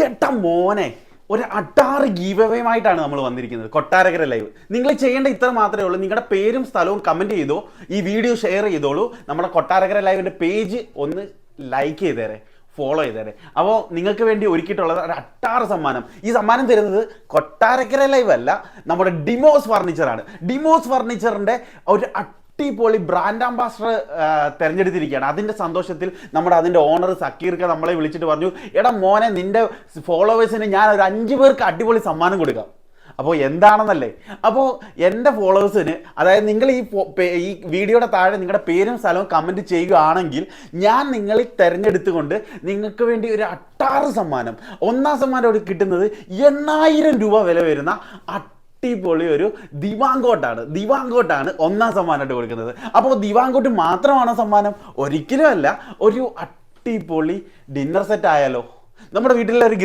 എട്ടാ മോനെ ഒരു അട്ടാറ് ഗീവവേമായിട്ടാണ് നമ്മൾ വന്നിരിക്കുന്നത്. കൊട്ടാരക്കര ലൈവ്. നിങ്ങൾ ചെയ്യേണ്ട ഇത്ര മാത്രമേ ഉള്ളൂ. നിങ്ങളുടെ പേരും സ്ഥലവും കമൻറ്റ് ചെയ്തോ, ഈ വീഡിയോ ഷെയർ ചെയ്തോളൂ. നമ്മുടെ കൊട്ടാരക്കര ലൈവിൻ്റെ പേജ് ഒന്ന് ലൈക്ക് ചെയ്തേരെ, ഫോളോ ചെയ്തേരെ. അപ്പോൾ നിങ്ങൾക്ക് വേണ്ടി ഒരുക്കിയിട്ടുള്ളത് ഒരു അട്ടാറ് സമ്മാനം. ഈ സമ്മാനം തരുന്നത് കൊട്ടാരക്കര ലൈവ് അല്ല, നമ്മുടെ ഡിമോസ് ഫർണിച്ചറാണ്. ഡിമോസ് ഫർണിച്ചറിൻ്റെ ഒരു അടിപൊളി ബ്രാൻഡ് അംബാസഡർ തിരഞ്ഞെടുത്തിരിക്കുകയാണ്. അതിൻ്റെ സന്തോഷത്തിൽ അതിൻ്റെ ഓണർ സക്കീർക്ക് നമ്മളെ വിളിച്ചിട്ട് പറഞ്ഞു, എടാ മോനെ, നിൻ്റെ ഫോളോവേഴ്സിന് ഞാൻ ഒരു 5 പേർക്ക് അടിപൊളി സമ്മാനം കൊടുക്കാം. അപ്പോൾ എന്താണെന്നല്ലേ, അപ്പോൾ എൻ്റെ ഫോളോവേഴ്സിന്, അതായത് നിങ്ങൾ ഈ വീഡിയോയുടെ താഴെ നിങ്ങളുടെ പേരും സ്ഥലവും കമൻറ്റ് ചെയ്യുകയാണെങ്കിൽ ഞാൻ നിങ്ങളെ തിരഞ്ഞെടുത്തുകൊണ്ട് നിങ്ങൾക്ക് വേണ്ടി ഒരു അട്ടാറ് സമ്മാനം, ഒന്നാം സമ്മാനം കിട്ടുന്നത് 8,000 രൂപ വില വരുന്ന അടിപൊളി ഒരു ദിവാങ്കോട്ടാണ് ഒന്നാം സമ്മാനമായിട്ട് കൊടുക്കുന്നത്. അപ്പോൾ ദിവാങ്കോട്ട് മാത്രമാണോ സമ്മാനം? ഒരിക്കലും അല്ല. ഒരു അടിപൊളി ഡിന്നർ സെറ്റ് ആയാലോ? നമ്മുടെ വീട്ടിലെ ഒരു